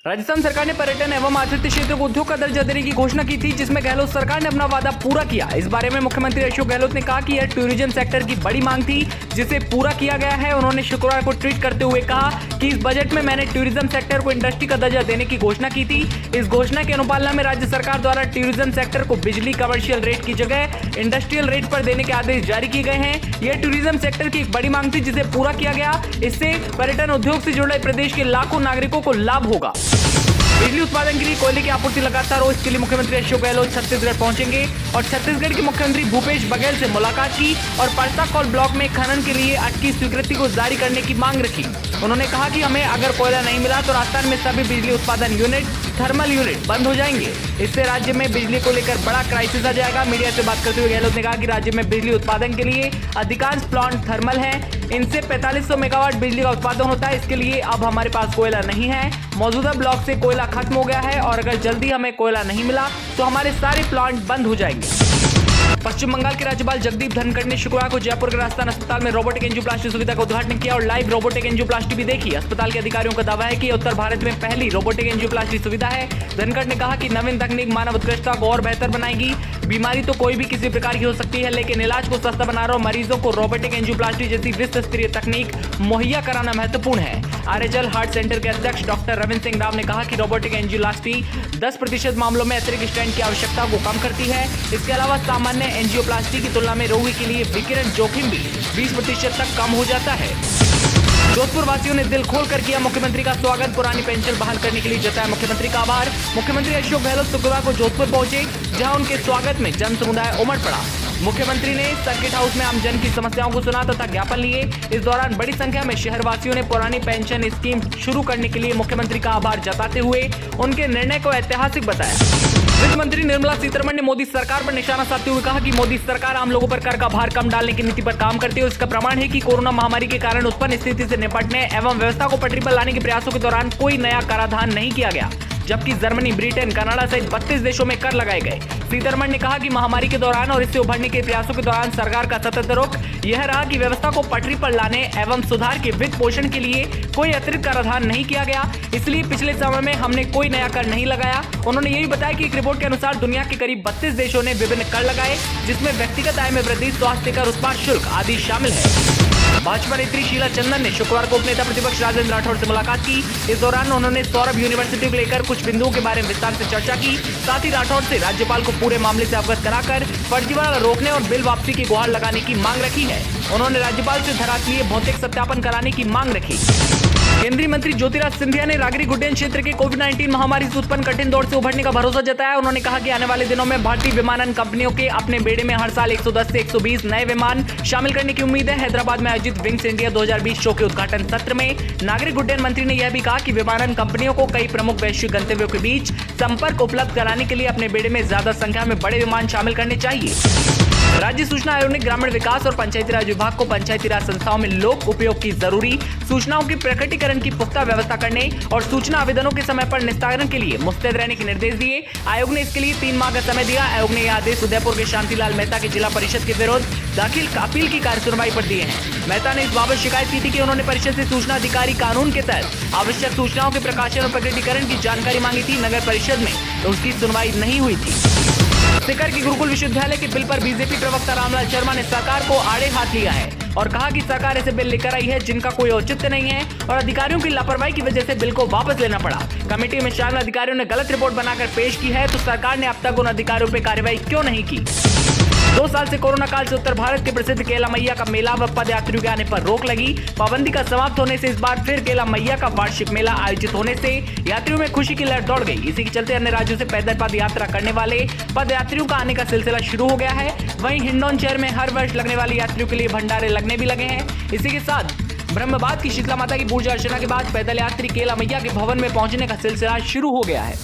राजस्थान सरकार ने पर्यटन एवं आतिथ्य क्षेत्र को उद्योग का दर्जा देने की घोषणा की थी, जिसमें गहलोत सरकार ने अपना वादा पूरा किया। इस बारे में मुख्यमंत्री अशोक गहलोत ने कहा कि यह टूरिज्म सेक्टर की बड़ी मांग थी, जिसे पूरा किया गया है। उन्होंने शुक्रवार को ट्वीट करते हुए कहा कि इस बजट में मैंने टूरिज्म सेक्टर को इंडस्ट्री का दर्जा देने की घोषणा की थी। इस घोषणा की अनुपालना में राज्य सरकार द्वारा टूरिज्म सेक्टर को बिजली कमर्शियल रेट की जगह इंडस्ट्रियल रेट पर देने के आदेश जारी किए गए हैं। यह टूरिज्म सेक्टर की एक बड़ी मांग थी, जिसे पूरा किया गया। इससे पर्यटन उद्योग से जुड़े प्रदेश के लाखों नागरिकों को लाभ होगा। बिजली उत्पादन के लिए कोयले की आपूर्ति लगातार हो, इसके लिए मुख्यमंत्री अशोक गहलोत छत्तीसगढ़ पहुंचेंगे और छत्तीसगढ़ के मुख्यमंत्री भूपेश बघेल से मुलाकात की और परसाकौल ब्लॉक में खनन के लिए अटकी स्वीकृति को जारी करने की मांग रखी। उन्होंने कहा कि हमें अगर कोयला नहीं मिला तो राजस्थान में सभी बिजली उत्पादन यूनिट, थर्मल यूनिट बंद हो जाएंगे। इससे राज्य में बिजली को लेकर बड़ा क्राइसिस आ जाएगा। मीडिया से बात करते हुए गहलोत ने कहा कि राज्य में बिजली उत्पादन के लिए अधिकांश प्लांट थर्मल हैं। इनसे 4500 मेगावाट बिजली का उत्पादन होता है। इसके लिए अब हमारे पास कोयला नहीं है। मौजूदा ब्लॉक से कोयला खत्म हो गया है और अगर जल्दी हमें कोयला नहीं मिला तो हमारे सारे प्लांट बंद हो जाएंगे। पश्चिम बंगाल के राज्यपाल जगदीप धनखड़ ने शुक्रवार को जयपुर के राजस्थान अस्पताल में रोबोटिक एंजियोप्लास्टी सुविधा का उद्घाटन किया और लाइव रोबोटिक एंजियोप्लास्टी भी देखी। अस्पताल के अधिकारियों का दावा है कि उत्तर भारत में पहली रोबोटिक एंजियोप्लास्टी सुविधा है। धनखड़ ने कहा कि नवीन तकनीक मानव उत्कृष्टता को और बेहतर बनाएगी। बीमारी तो कोई भी किसी प्रकार की हो सकती है, लेकिन इलाज को सस्ता बना रहा और मरीजों को रोबोटिक एंजियोप्लास्टी जैसी विश्व स्तरीय तकनीक मुहैया कराना महत्वपूर्ण है। आरएचएल हार्ट सेंटर के अध्यक्ष डॉक्टर रविंद्र सिंह राव ने कहा कि रोबोटिक एंजियोप्लास्टी 10% मामलों में अतिरिक्त स्टेंट की आवश्यकता को कम करती है। इसके अलावा सामान्य एंजियोप्लास्टी की तुलना में रोगी के लिए विकिरण जोखिम भी 20% तक कम हो जाता है। जोधपुर वासियों ने दिल खोलकर किया मुख्यमंत्री का स्वागत। पुरानी पेंशन बहाल करने के लिए जताया मुख्यमंत्री का आभार। मुख्यमंत्री अशोक गहलोत शुक्रवार को जोधपुर पहुंचे, जहां उनके स्वागत में जन समुदाय उमड़ पड़ा। मुख्यमंत्री ने सर्किट हाउस में आम जन की समस्याओं को सुना तथा ज्ञापन लिए। इस दौरान बड़ी संख्या में शहरवासियों ने पुरानी पेंशन स्कीम शुरू करने के लिए मुख्यमंत्री का आभार जताते हुए उनके निर्णय को ऐतिहासिक बताया। वित्त मंत्री निर्मला सीतारमण ने मोदी सरकार पर निशाना साधते हुए कहा कि मोदी सरकार आम लोगों पर कर का भार कम डालने की नीति पर काम करती है। इसका प्रमाण है कि कोरोना महामारी के कारण उत्पन्न स्थिति से निपटने एवं व्यवस्था को पटरी पर लाने के प्रयासों के दौरान कोई नया कराधान नहीं किया गया, जबकि जर्मनी, ब्रिटेन, कनाडा सहित 32 देशों में कर लगाए गए। सीतारमण ने कहा कि महामारी के दौरान और इससे उभरने के प्रयासों के दौरान सरकार का सतत रुख यह रहा कि व्यवस्था को पटरी पर लाने एवं सुधार के वित्त पोषण के लिए कोई अतिरिक्त कराधान नहीं किया गया। इसलिए पिछले समय में हमने कोई नया कर नहीं लगाया। उन्होंने यही बताया कि एक रिपोर्ट के अनुसार दुनिया के करीब 32 देशों ने विभिन्न कर लगाए, जिसमें व्यक्तिगत आय में वृद्धि, स्वास्थ्य कर, उत्पाद शुल्क आदि शामिल है। भाजपा नेत्री शीला चंदन ने शुक्रवार को उपनेता प्रतिपक्ष राजेंद्र राठौड़ से मुलाकात की। इस दौरान उन्होंने सौरभ यूनिवर्सिटी को लेकर कुछ बिंदुओं के बारे में विस्तार से चर्चा की। साथ ही राठौड़ से राज्यपाल को पूरे मामले से अवगत कराकर फर्जीवाड़ा रोकने और बिल वापसी की गुहार लगाने की मांग रखी है। उन्होंने राज्यपाल से धरातलीय भौतिक सत्यापन कराने की मांग रखी। केंद्रीय मंत्री ज्योतिरादित्य सिंधिया ने नागरिक उड्डयन क्षेत्र के कोविड-19 महामारी से उत्पन्न कठिन दौर से उभरने का भरोसा जताया। उन्होंने कहा कि आने वाले दिनों में भारतीय विमानन कंपनियों के अपने बेड़े में हर साल 110 से 120 नए विमान शामिल करने की उम्मीद है। हैदराबाद में आयोजित विंग्स इंडिया 2020 शो के उद्घाटन सत्र में नागरिक उड्डयन मंत्री ने यह भी कहा कि विमानन कंपनियों को कई प्रमुख वैश्विक गंतव्यों के बीच संपर्क उपलब्ध कराने के लिए अपने बेड़े में ज्यादा संख्या में बड़े विमान शामिल करने चाहिए। राज्य सूचना आयोग ने ग्रामीण विकास और पंचायती राज विभाग को पंचायती राज संस्थाओं में लोक उपयोग की जरूरी सूचनाओं के प्रकटीकरण की पुख्ता व्यवस्था करने और सूचना आवेदनों के समय पर निस्तारण के लिए मुस्तैद रहने के निर्देश दिए। आयोग ने इसके लिए 3 माह का समय दिया। आयोग ने यह आदेश उदयपुर के शांतिलाल मेहता के जिला परिषद के विरुद्ध दाखिल अपील की कार्य सुनवाई पर दिए हैं। मेहता ने इस बाबत शिकायत की थी कि उन्होंने परिषद से सूचना अधिकारी कानून के तहत आवश्यक सूचनाओं के प्रकाशन और प्रकटीकरण की जानकारी मांगी थी। नगर परिषद में तो उसकी सुनवाई नहीं हुई थी। सीकर के गुरुकुल विश्वविद्यालय के बिल पर बीजेपी प्रवक्ता रामलाल शर्मा ने सरकार को आड़े हाथ लिया है और कहा कि सरकार ऐसे बिल लेकर आई है जिनका कोई औचित्य नहीं है और अधिकारियों की लापरवाही की वजह से बिल को वापस लेना पड़ा। कमेटी में शामिल अधिकारियों ने गलत रिपोर्ट बनाकर पेश की है, तो सरकार ने अब तक उन अधिकारियों पर कार्रवाई क्यों नहीं की। 2 साल से कोरोना काल से उत्तर भारत के प्रसिद्ध केला मैया का मेला व पद यात्रियों के आने पर रोक लगी। पाबंदी का समाप्त होने से इस बार फिर केला मैया का वार्षिक मेला आयोजित होने से यात्रियों में खुशी की लहर दौड़ गई। इसी के चलते अन्य राज्यों से पैदल पद यात्रा करने वाले पद यात्रियों का आने का सिलसिला शुरू हो गया है। वहीं हिंडौन शहर में हर वर्ष लगने वाले यात्रियों के लिए भंडारे लगने भी लगे हैं। इसी के साथ ब्रह्मबाद की शीतला माता की पूजा अर्चना के बाद पैदल यात्री केला मैया के भवन में पहुंचने का सिलसिला शुरू हो गया है।